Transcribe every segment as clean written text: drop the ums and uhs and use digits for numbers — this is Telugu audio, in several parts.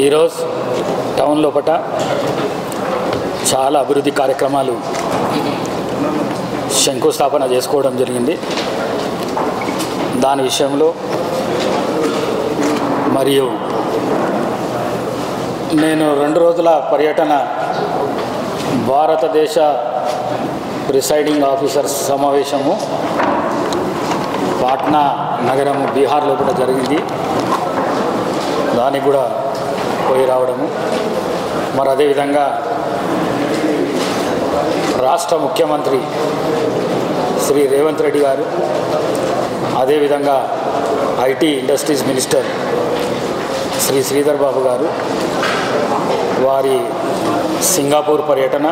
ఈరోజు టౌన్ లోపట చాలా అభివృద్ధి కార్యక్రమాలు శంకుస్థాపన చేసుకోవడం జరిగింది. దాని విషయంలో మరియు నేను 2 రోజుల పర్యటన భారతదేశ ప్రిసైడింగ్ ఆఫీసర్స్ సమావేశము పాట్నా నగరము బీహార్లో కూడా జరిగింది. దానికి కూడా పోయి రావడము. మరి అదేవిధంగా రాష్ట్ర ముఖ్యమంత్రి శ్రీ రేవంత్ రెడ్డి గారు, అదేవిధంగా IT industries minister Shri Sridhar Babu garu వారి సింగపూర్ పర్యటన,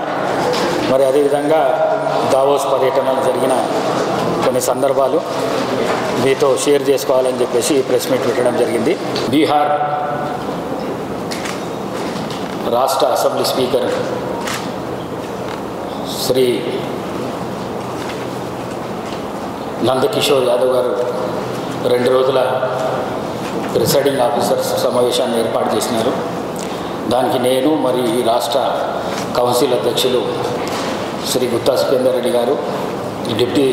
మరి అదేవిధంగా దావోస్ పర్యటనలు జరిగిన కొన్ని సందర్భాలు మీతో షేర్ చేసుకోవాలని చెప్పేసి ప్రెస్ మీట్ పెట్టడం జరిగింది. బీహార్ రాష్ట్ర అసెంబ్లీ స్పీకర్ శ్రీ నందకిషోర్ యాదవ్ గారు 2 రోజుల ప్రిసైడింగ్ ఆఫీసర్స్ సమావేశాన్ని ఏర్పాటు చేసినారు. దానికి నేను మరి ఈ రాష్ట్ర కౌన్సిల్ అధ్యక్షులు శ్రీ గుత్తా సుఖేందర్ రెడ్డి గారు, డిప్యూటీ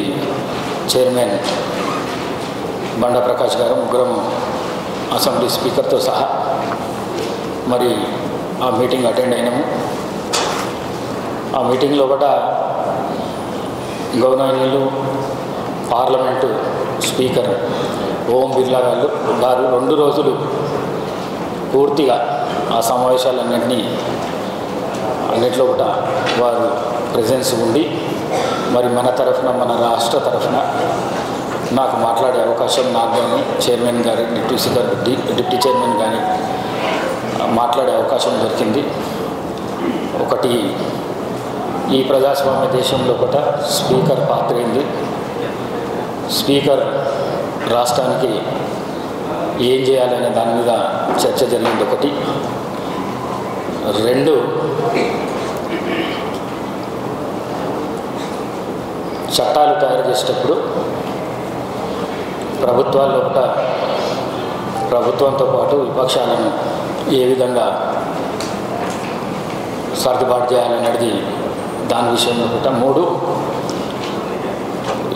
చైర్మన్ బండా ప్రకాష్ గారు, ముగ్గురం అసెంబ్లీ స్పీకర్తో సహా మరి ఆ మీటింగ్ అటెండ్ అయినాము. ఆ మీటింగ్లో కూడా గవర్నర్లు, పార్లమెంటు స్పీకర్ ఓం బిర్లా గారు 2 రోజులు పూర్తిగా ఆ సమావేశాలన్నింటిలో కూడా వారు ప్రెజెన్స్ ఉండి మరి మన తరఫున, మన రాష్ట్ర తరఫున నాకు మాట్లాడే అవకాశం నాకు కానీ, చైర్మన్ గారు, డిప్యూటీ చైర్మన్ కానీ మాట్లాడే అవకాశం దొరికింది. ఒకటి, ఈ ప్రజాస్వామ్య దేశంలో కూడా స్పీకర్ పాత్ర ఏంది, స్పీకర్ రాష్ట్రానికి ఏం చేయాలనే దాని మీద చర్చ జరిగింది. ఒకటి. 2, చట్టాలు తయారు చేసేటప్పుడు ప్రభుత్వంతో పాటు విపక్షాలను ఏ విధంగా సర్దుబాటు చేయాలనేది దాని విషయంలో కూడా. 3,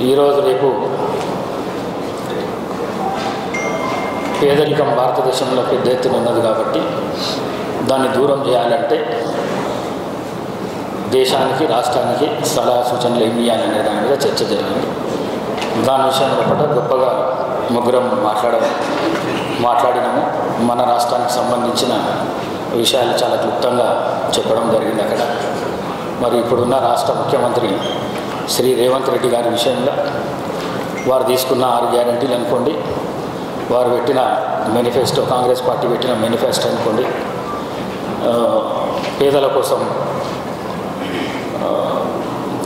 ఈరోజు రేపు పేదరికం భారతదేశంలో పెద్ద ఎత్తున ఉన్నది కాబట్టి దాన్ని దూరం చేయాలంటే దేశానికి, రాష్ట్రానికి సలహా సూచనలు ఏమి ఇవ్వాలనే దాని మీద చర్చ జరిగింది. దాని విషయంలో కూడా గొప్పగా ముగ్గురం మాట్లాడినాము. మన రాష్ట్రానికి సంబంధించిన విషయాలు చాలా క్లుప్తంగా చెప్పడం జరిగింది అక్కడ. మరి ఇప్పుడున్న రాష్ట్ర ముఖ్యమంత్రి శ్రీ రేవంత్ రెడ్డి గారి విషయంలో వారు తీసుకున్న 6 గ్యారంటీలు అనుకోండి, వారు పెట్టిన మేనిఫెస్టో, కాంగ్రెస్ పార్టీ పెట్టిన మేనిఫెస్టో అనుకోండి, పేదల కోసం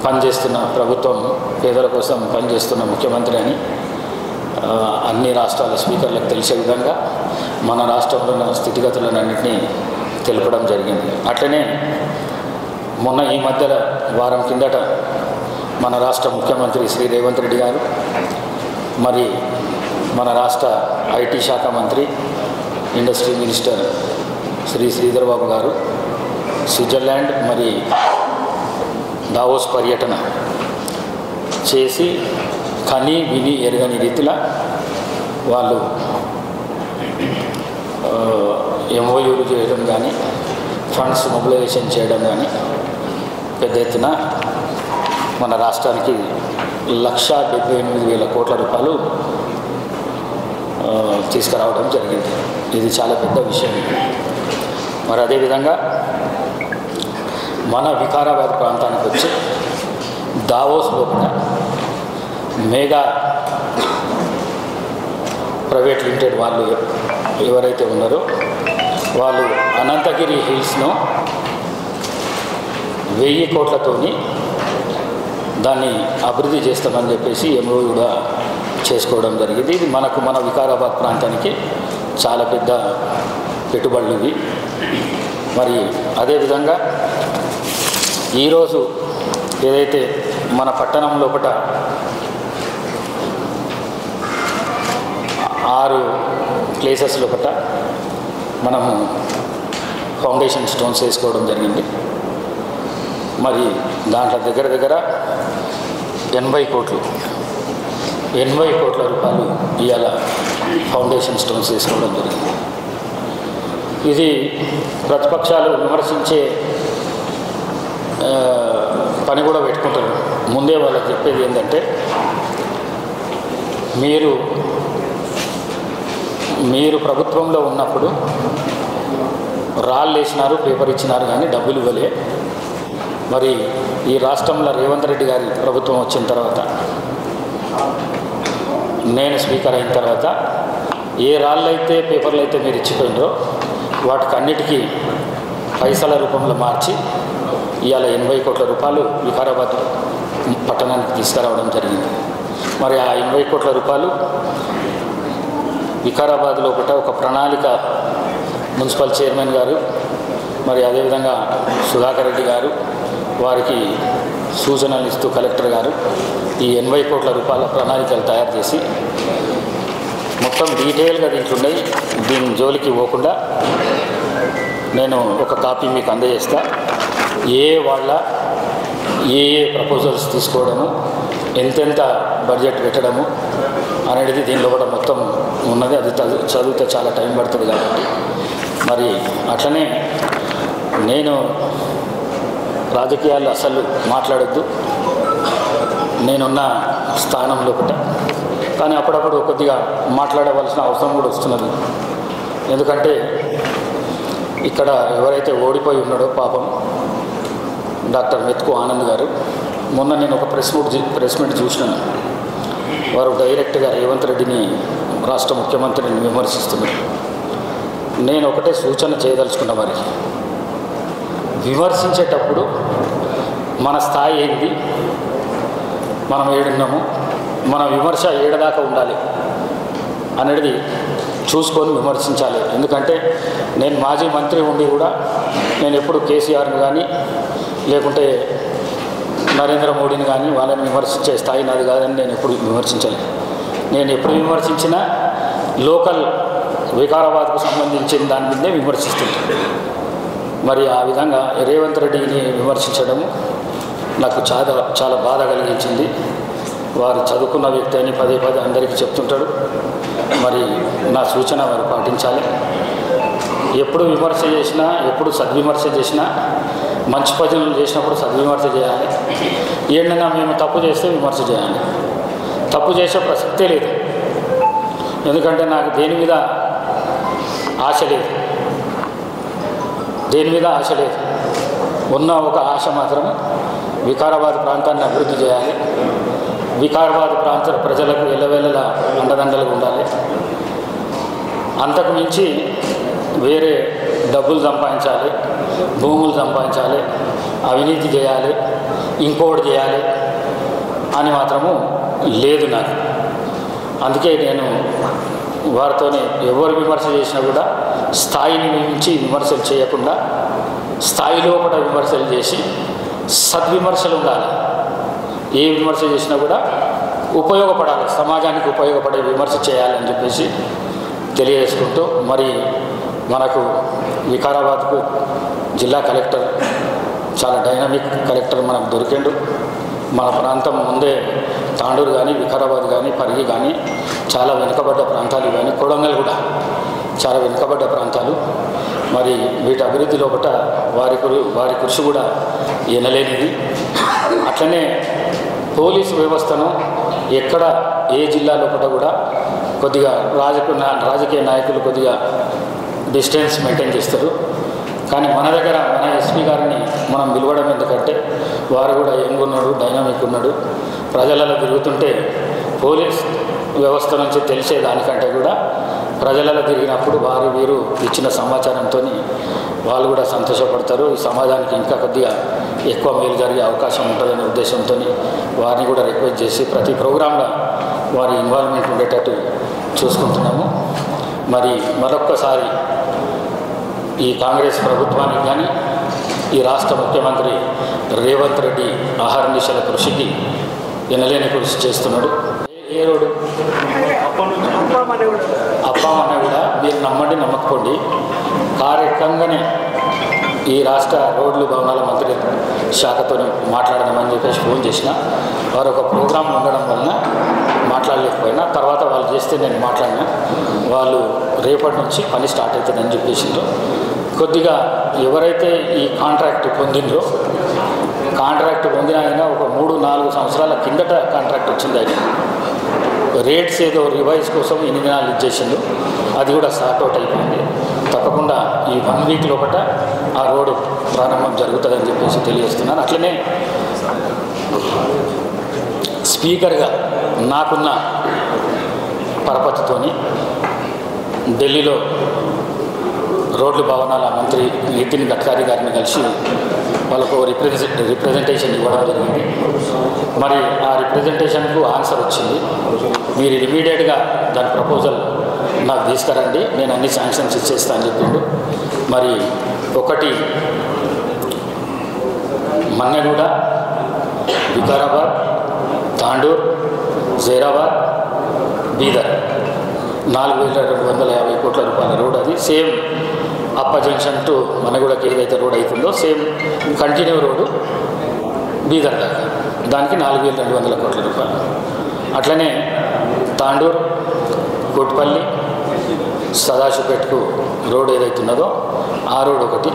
పనిచేస్తున్న ప్రభుత్వం, పేదల కోసం పనిచేస్తున్న ముఖ్యమంత్రి అని అన్ని రాష్ట్రాల స్పీకర్లకు తెలిసే విధంగా మన రాష్ట్రంలో ఉన్న స్థితిగతులన్నింటినీ తెలపడం జరిగింది. అట్లనే మొన్న ఈ మధ్యలో వారం కిందట మన రాష్ట్ర ముఖ్యమంత్రి శ్రీ రేవంత్ రెడ్డి గారు, మరి మన రాష్ట్ర ఐటీ శాఖ మంత్రి, ఇండస్ట్రీ మినిస్టర్ శ్రీ శ్రీధర్ బాబు గారు స్విట్జర్లాండ్ మరి దావోస్ పర్యటన చేసి కని విని ఎరగని రీతిలో వాళ్ళు ఎంఓయూలు చేయడం కానీ, ఫండ్స్ మొబిలైజేషన్ చేయడం కానీ పెద్ద ఎత్తున మన రాష్ట్రానికి 1,78,000 కోట్ల రూపాయలు తీసుకురావడం జరిగింది. ఇది చాలా పెద్ద విషయం. మరి అదేవిధంగా మన వికారాబాద్ ప్రాంతానికి వచ్చి దావోస్ లోపల మెగా ప్రైవేట్ లిమిటెడ్ వాళ్ళు ఎవరైతే ఉన్నారో వాళ్ళు అనంతగిరి హిల్స్ను 1000 కోట్లతోని దాన్ని అభివృద్ధి చేస్తామని చెప్పేసి ఎంఓయూ కూడా చేసుకోవడం జరిగింది. ఇది మన వికారాబాద్ ప్రాంతానికి చాలా పెద్ద పెట్టుబడులు ఇవి. మరి అదేవిధంగా ఈరోజు ఏదైతే మన పట్టణం లోపల 6 ప్లేసెస్ లోపల మనము ఫౌండేషన్ స్టోన్స్ వేసుకోవడం జరిగింది. మరి దాంట్లో దగ్గర దగ్గర 80 కోట్ల రూపాయలు ఇవాళ ఫౌండేషన్ స్టోన్స్ వేసుకోవడం జరిగింది. ఇది ప్రతిపక్షాలు విమర్శించే పని కూడా పెట్టుకుంటారు. ముందే వాళ్ళకి చెప్పేది ఏంటంటే, మీరు ప్రభుత్వంలో ఉన్నప్పుడు రాళ్ళు వేసినారు, పేపర్ ఇచ్చినారు, కానీ డబ్బులు ఇవ్వలే. మరి ఈ రాష్ట్రంలో రేవంత్ రెడ్డి గారి ప్రభుత్వం వచ్చిన తర్వాత, నేను స్పీకర్ అయిన తర్వాత ఏ రాళ్ళు అయితే పేపర్లు అయితే మీరు ఇచ్చిపోయినారో వాటికి అన్నిటికీ పైసల రూపంలో మార్చి ఇవాళ 80 కోట్ల రూపాయలు వికారాబాద్ పట్టణానికి తీసుకురావడం జరిగింది. మరి ఆ 80 కోట్ల రూపాయలు వికారాబాద్లో ఒక ప్రణాళిక మున్సిపల్ చైర్మన్ గారు, మరి అదేవిధంగా సుధాకర్ రెడ్డి గారు వారికి సూచనలు ఇస్తూ కలెక్టర్ గారు ఈ 80 కోట్ల రూపాయల ప్రణాళికలు తయారు చేసి మొత్తం డీటెయిల్గా దీంట్లున్నాయి. దీని జోలికి పోకుండా నేను ఒక కాపీ మీకు అందజేస్తా. వాళ్ళ ఏ ప్రపోజల్స్ తీసుకోవడము, ఎంతెంత బడ్జెట్ పెట్టడము అనేది దీనిలో కూడా మొత్తం ఉన్నది. అది చదివితే చాలా టైం పడుతుంది కాబట్టి మరి అట్లనే నేను రాజకీయాల్లో అసలు మాట్లాడొద్దు, నేనున్న స్థానంలో ఒకట. కానీ అప్పుడప్పుడు కొద్దిగా మాట్లాడవలసిన అవసరం కూడా వస్తున్నది. ఎందుకంటే ఇక్కడ ఎవరైతే ఓడిపోయి ఉన్నాడో పాపం డాక్టర్ మెతుకు ఆనంద్ గారు, మొన్న నేను ఒక ప్రెస్ మీట్ చూసినాను. వారు డైరెక్ట్గా రేవంత్ రెడ్డిని, రాష్ట్ర ముఖ్యమంత్రిని విమర్శిస్తున్నారు. నేను ఒకటే సూచన చేయదలుచుకున్న వారికి, విమర్శించేటప్పుడు మన స్థాయి ఏంది, మనం ఏడున్నాము, మన విమర్శ ఏడదాకా ఉండాలి అనేది చూసుకొని విమర్శించాలి. ఎందుకంటే నేను మాజీ మంత్రి ఉండి కూడా నేను ఎప్పుడు కేసీఆర్ని కానీ లేకుంటే నరేంద్ర మోడీని కానీ వాళ్ళని విమర్శించే స్థాయి నాది కాదని నేను ఎప్పుడు విమర్శించలేదు. నేను ఎప్పుడు విమర్శించినా లోకల్ వికారాబాద్కు సంబంధించిన దాని మీదే విమర్శిస్తుంటాను. మరి ఆ విధంగా రేవంత్ రెడ్డిని విమర్శించడం నాకు చాలా బాధ కలిగించింది. వారు చదువుకున్న వ్యక్తి అని పదే అందరికీ చెప్తుంటాడు. మరి నా సూచన వారు పాటించాలి. ఎప్పుడు విమర్శ చేసినా, ఎప్పుడు సద్విమర్శ చేసినా, మంచి పనులు చేసినప్పుడు సద్విమర్శ చేయాలి. ఏంటన్నా మేము తప్పు చేస్తే విమర్శ చేయాలి. తప్పు చేసే ప్రసక్తే లేదు. ఎందుకంటే నాకు దేని మీద ఆశ లేదు, ఉన్న ఒక ఆశ మాత్రం వికారాబాద్ ప్రాంతాన్ని అభివృద్ధి చేయాలి. వికారాబాద్ ప్రాంత ప్రజలకు ఎల్లవేళలా అండదండలుగా ఉండాలి. అంతకు మించి వేరే డబ్బులు సంపాదించాలి, భూములు సంపాదించాలి, అవినీతి చేయాలి, ఇంకోటి చేయాలి అని మాత్రము లేదు నాకు. అందుకే నేను వారితోనే ఎవరు విమర్శ చేసినా కూడా స్థాయిని మించి విమర్శలు చేయకుండా స్థాయిలో కూడా విమర్శలు చేసి సద్విమర్శలు ఉండాలి. ఏ విమర్శ చేసినా కూడా ఉపయోగపడాలి, సమాజానికి ఉపయోగపడే విమర్శ చేయాలని చెప్పేసి తెలియజేసుకుంటూ, మరి మనకు వికారాబాద్కు జిల్లా కలెక్టర్ చాలా డైనమిక్ కలెక్టర్ మనకు దొరికిండు. మన ప్రాంతం ముందే తాండూరు కానీ, వికారాబాద్ కానీ, పరిగి కానీ చాలా వెనుకబడ్డ ప్రాంతాలు, కానీ కొడంగల్ కూడా చాలా వెనుకబడ్డ ప్రాంతాలు. మరి వీటి అభివృద్ధి లోపల వారి కృషి కూడా ఎనలేనిది. అట్లనే పోలీసు వ్యవస్థను ఎక్కడ ఏ జిల్లా లోపల కూడా కొద్దిగా రాజకీయ నాయకులు కొద్దిగా డిస్టెన్స్ మెయింటైన్ చేస్తారు. కానీ మన దగ్గర మన ఎస్పీ గారిని మనం పిలవడం ఎందుకంటే వారు కూడా యంగ్ ఉన్నాడు, డైనామిక్ ఉన్నాడు. ప్రజలలో తిరుగుతుంటే పోలీస్ వ్యవస్థ నుంచి తెలిసే దానికంటే కూడా ప్రజలలో తిరిగినప్పుడు వీరు ఇచ్చిన సమాచారంతో వాళ్ళు కూడా సంతోషపడతారు. ఈ సమాజానికి ఇంకా కొద్దిగా ఎక్కువ మేలు జరిగే అవకాశం ఉంటుందనే ఉద్దేశంతో వారిని కూడా రిక్వెస్ట్ చేసి ప్రతి ప్రోగ్రాంలో వారి ఇన్వాల్వ్మెంట్ ఉండేటట్టు చూసుకుంటున్నాము. మరి మరొక్కసారి ఈ కాంగ్రెస్ ప్రభుత్వానికి కానీ ఈ రాష్ట్ర ముఖ్యమంత్రి రేవంత్ రెడ్డి అహర్నిశల కృషికి ఎనలేని కృషి చేస్తున్నాడు. ఏ రోడ్డు అప్పామనే కూడా మీరు నమ్మండి నమ్మకపోండి కార్యక్రమంగానే ఈ రాష్ట్ర రోడ్లు భవనాల మంత్రి శాఖతో మాట్లాడదామని చెప్పేసి ఫోన్ చేసిన వారు ఒక ప్రోగ్రాం ఉండడం వలన మాట్లాడలేకపోయినా తర్వాత వాళ్ళు చేస్తే నేను మాట్లాడినా వాళ్ళు రేపటి నుంచి పని స్టార్ట్ అవుతుందని చెప్పేసిండ్రు. కొద్దిగా ఎవరైతే ఈ కాంట్రాక్ట్ పొందిండ్రో కాంట్రాక్ట్ పొందిన ఆయన ఒక 3-4 సంవత్సరాల కిందట కాంట్రాక్ట్ వచ్చింది. ఆయన రేట్స్ ఏదో రివైజ్ కోసం 8 దినాలు ఇచ్చేసిండు. అది కూడా సార్ట్అవుట్ అయిపోయింది. తప్పకుండా ఈ 1 వీక్ లోపల ఆ రోడ్డు ప్రారంభం జరుగుతుందని చెప్పేసి తెలియజేస్తున్నాను. అట్లనే స్పీకర్గా నాకున్న పరపతితోని ఢిల్లీలో రోడ్లు భవనాల మంత్రి నితిన్ గడ్కరీ గారిని కలిసి వాళ్ళకు రిప్రజెంటేషన్ ఇవ్వడం జరిగింది. మరి ఆ రిప్రజెంటేషన్కు ఆన్సర్ వచ్చింది. మీరు ఇమీడియట్గా దాని ప్రపోజల్ నాకు తీసుకురండి, నేను అన్ని శాంక్షన్స్ ఇచ్చేస్తా అని చెప్పిండు. మరి ఒకటి మన్నెగూడ, వికారాబాద్, తాండూర్, జైరాబాద్, బీదర్ 4,250 కోట్ల రూపాయల రోడ్. అది సేమ్ అప్ప జంక్షన్ టు మనగూడకి ఏదైతే రోడ్ అవుతుందో సేమ్ కంటిన్యూ రోడ్డు బీదర్ దాకా, దానికి 4,200 కోట్ల రూపాయలు. అట్లనే తాండూర్, కోట్పల్లి, సదాశివపేటకు రోడ్ ఏదైతే ఉన్నదో ఆ రోడ్ ఒకటి.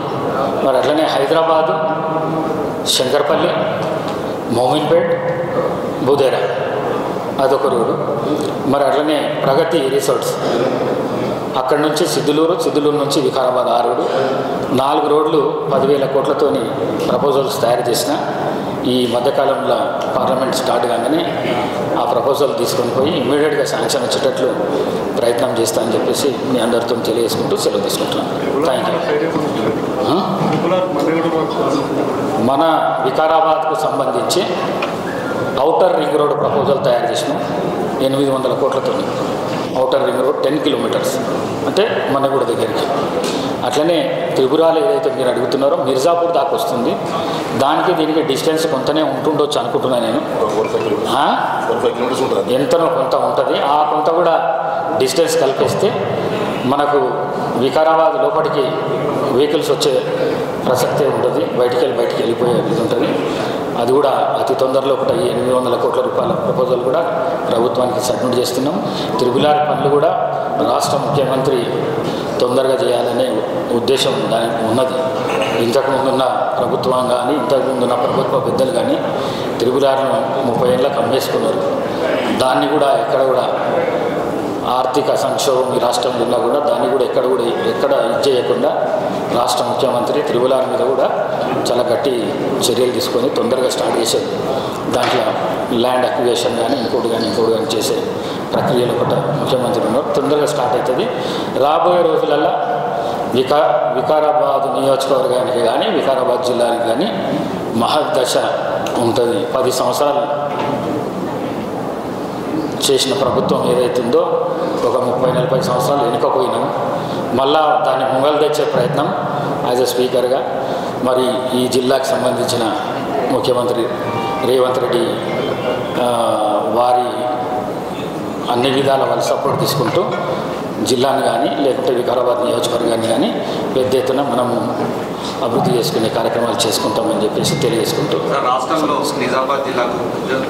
మరి అట్లనే హైదరాబాదు, శంకర్పల్లి, మోమిన్పేట్, బుదేరా అదొక రోడ్డు. మరి అట్లనే ప్రగతి రిసార్ట్స్ అక్కడి నుంచి సిద్దులూరు నుంచి వికారాబాద్ ఆ రోడ్డు. 4 రోడ్లు 10,000 కోట్లతోని ప్రపోజల్స్ తయారు చేసిన. ఈ మధ్యకాలంలో పార్లమెంట్ స్టార్ట్ కాగానే ఆ ప్రపోజల్ తీసుకొని పోయి ఇమ్మీడియట్గా శాంక్షన్ వచ్చేటట్లు ప్రయత్నం చేస్తా అని చెప్పేసి మీ అందరితో తెలియజేసుకుంటూ సెలవు తీసుకుంటున్నాను. Thank you. మన వికారాబాద్కు సంబంధించి ఔటర్ రింగ్ రోడ్ ప్రపోజల్ తయారు చేసినాం 800 కోట్లతో. ఔటర్ రింగ్ రోడ్ 10 కిలోమీటర్స్ అంటే మనగూడ దగ్గరికి. అట్లనే త్రిపురాలు ఏదైతే మీరు అడుగుతున్నారో మిర్జాపూర్ దాకా వస్తుంది. దానికి దీనికి డిస్టెన్స్ కొంతనే ఉంటుండొచ్చు అనుకుంటున్నాను నేను. ఎంతనో కొంత ఉంటుంది. ఆ కొంత కూడా డిస్టెన్స్ కలిపేస్తే మనకు వికారాబాద్ లోపలికి వెహికల్స్ వచ్చే ప్రసక్తే ఉంటుంది. బయటికి వెళ్ళిపోయే ఇది ఉంటుంది. అది కూడా అతి తొందరలో ఒకటి 800 కోట్ల రూపాయల ప్రపోజల్ కూడా ప్రభుత్వానికి సబ్మిట్ చేస్తున్నాం. త్రిపులార్ పనులు కూడా రాష్ట్ర ముఖ్యమంత్రి తొందరగా చేయాలనే ఉద్దేశం దానికి ఉన్నది. ఇంతకుముందున్న ప్రభుత్వం కానీ ఇంతకుముందున్న ప్రభుత్వ పెద్దలు కానీ త్రిపులార్ను 30 ఏళ్ళకు అమ్మేసుకున్నారు. దాన్ని కూడా ఎక్కడ కూడా ఆర్థిక సంక్షోభం ఈ రాష్ట్రంలో ఉన్నా కూడా దాన్ని కూడా ఎక్కడ ఇది చేయకుండా రాష్ట్ర ముఖ్యమంత్రి త్రిపులార్ మీద కూడా చాలా గట్టి చర్యలు తీసుకొని తొందరగా స్టార్ట్ చేశారు. దాంట్లో ల్యాండ్ అక్విజిషన్ కానీ ఇంకోటి కానీ చేసే ప్రక్రియలో కూడా ముఖ్యమంత్రి ఉన్నారు. తొందరగా స్టార్ట్ అవుతుంది. రాబోయే రోజులలో వికారాబాద్ నియోజకవర్గానికి కానీ వికారాబాద్ జిల్లానికి కానీ మహర్దశ ఉంటుంది. 10 సంవత్సరాలు చేసిన ప్రభుత్వం ఏదైతుందో ఒక 30-40 సంవత్సరాలు వెనుకపోయినాం. మళ్ళా దాన్ని ముంగలు తెచ్చే ప్రయత్నం యాజ్ ఎ స్పీకర్గా మరి ఈ జిల్లాకు సంబంధించిన ముఖ్యమంత్రి రేవంత్ రెడ్డి వారి అన్ని విధాల వాళ్ళ సపోర్ట్ తీసుకుంటూ జిల్లాను కానీ లేకుంటే వికారాబాద్ నియోజకవర్గాన్ని కానీ పెద్ద ఎత్తున మనము అభివృద్ధి చేసుకునే కార్యక్రమాలు చేసుకుంటామని చెప్పేసి తెలియజేసుకుంటూ రాష్ట్రంలో నిజామాబాద్ జిల్లాకు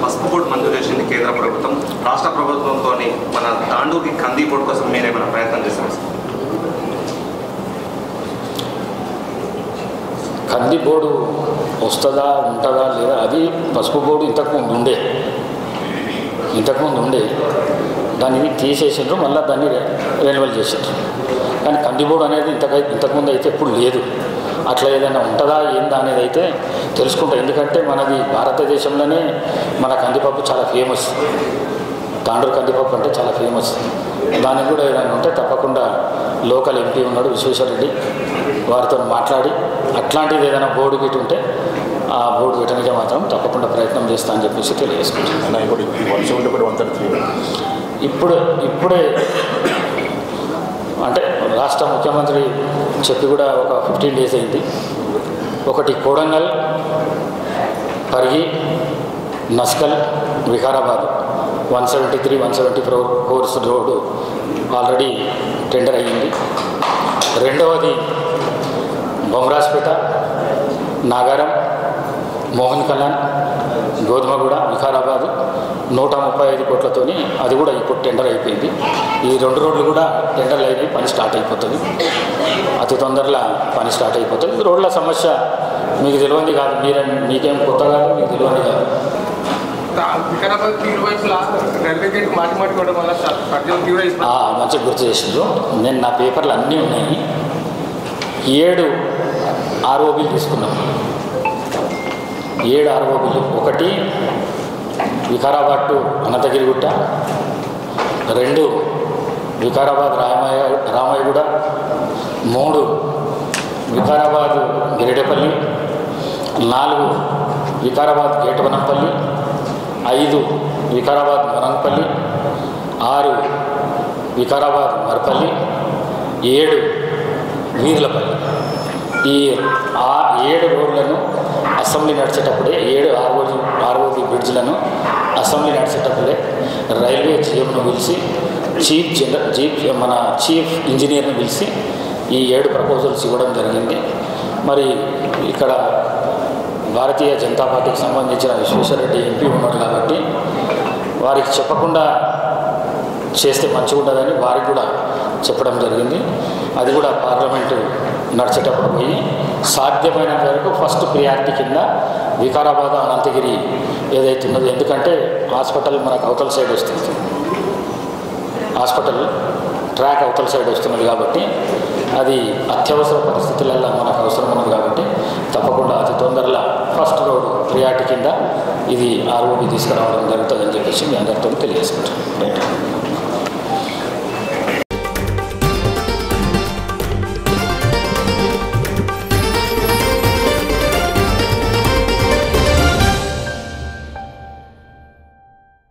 పసుపు బోర్డు మంజూరు చేసింది కేంద్ర ప్రభుత్వం. రాష్ట్ర ప్రభుత్వంతో మన తాండూకి కంది బోర్డు కోసం మీరేమైనా ప్రయత్నం చేస్తాం? కంది బోర్డు వస్తుందా ఉంటుందా లేదా అది పసుపు బోర్డు ఇంతకుముందు ఉండే దాన్ని తీసేసిండ్రు, మళ్ళీ దాన్ని రెన్యువల్ చేసిండ్రు. కానీ కంది బోర్డు అనేది ఇంతకుముందు అయితే ఎప్పుడు లేదు. అట్లా ఏదైనా ఉంటుందా ఏందా అనేది అయితే తెలుసుకుంటాం. ఎందుకంటే మనది భారతదేశంలోనే మన కందిపప్పు చాలా ఫేమస్. తాండూరు కందిపప్పు అంటే చాలా ఫేమస్. దానికి కూడా ఏదైనా ఉంటే తప్పకుండా లోకల్ ఎంపీ ఉన్నాడు విశ్వేశ్వరరెడ్డి, వారితో మాట్లాడి అట్లాంటిది ఏదైనా బోర్డు గిట్ ఉంటే ఆ బోర్డు పెట్టడానికి మాత్రం తప్పకుండా ప్రయత్నం చేస్తా అని చెప్పేసి తెలియజేసుకుంటాను. ఇప్పుడే అంటే రాష్ట్ర ముఖ్యమంత్రి చెప్పి కూడా ఒక 15 డేస్ అయింది. ఒకటి Kodangal, Parigi, Naskal, Vikarabad 173, 174 course road already tender అయ్యింది. రెండవది బొమరాజ్పేట, నాగారం, మోహన్ కళ్యాణ్, గోధుమగూడ, వికారాబాద్ 135 కోట్లతోని అది కూడా ఇప్పుడు టెండర్ అయిపోయింది. ఈ 2 రోడ్లు కూడా టెండర్లు అయిపోయి పని స్టార్ట్ అయిపోతుంది. అతి తొందరలో పని స్టార్ట్ అయిపోతుంది. రోడ్ల సమస్య మీకు తెలియంది కాదు, మీకేం కొత్త కాదు, మీకు తెలియంది కాదు. మంచిగా గుర్తు చేసిండ్రు. నేను నా పేపర్లు అన్నీ ఉన్నాయి. 7 ఆర్ఓబీలు తీసుకున్నాం. 7 ఆర్ఓబీలు. ఒకటి వికారాబాద్ టు అనంతగిరిగుట్ట, 2 వికారాబాద్ రామయ్యగూడ, 3 వికారాబాద్ గిరిడేపల్లి, 4 వికారాబాద్ గేటవనంపల్లి, 5 వికారాబాద్ మరంపల్లి, 6 వికారాబాద్ మరపల్లి, 7 వీర్లపల్లి. ఈ 7 రోడ్లను అసెంబ్లీ నడిచేటప్పుడే 7 ఆర్ఓబీ బ్రిడ్జ్లను అసెంబ్లీ నడిచేటప్పుడే రైల్వే జీఎంను పిలిచి మన చీఫ్ ఇంజనీర్ని పిలిచి ఈ 7 ప్రపోజల్స్ ఇవ్వడం జరిగింది. మరి ఇక్కడ భారతీయ జనతా పార్టీకి సంబంధించిన విశ్వేశ్వరరెడ్డి ఎంపీ ఉన్నారు కాబట్టి వారికి చెప్పకుండా చేస్తే మంచిగా ఉండదని వారికి కూడా చెప్పడం జరిగింది. అది కూడా పార్లమెంటు నడిచేటప్పుడు పోయి సాధ్యమైన వరకు ఫస్ట్ ప్రియారిటీ కింద వికారాబాద్ అనంతగిరి ఏదైతే ఉన్నదో, ఎందుకంటే హాస్పిటల్ మనకు అవతల సైడ్ వస్తుంది, హాస్పిటల్ ట్రాక్ అవతల సైడ్ వస్తున్నది కాబట్టి అది అత్యవసర పరిస్థితులలో మనకు అవసరం ఉన్నది కాబట్టి తప్పకుండా అతి తొందరలో ఫస్ట్ రోడ్ ప్రియారిటీ కింద ఇది ఆర్ఓబీ తీసుకురావడం జరుగుతుందని చెప్పేసి మీ అందరితో తెలియజేసుకుంటాం.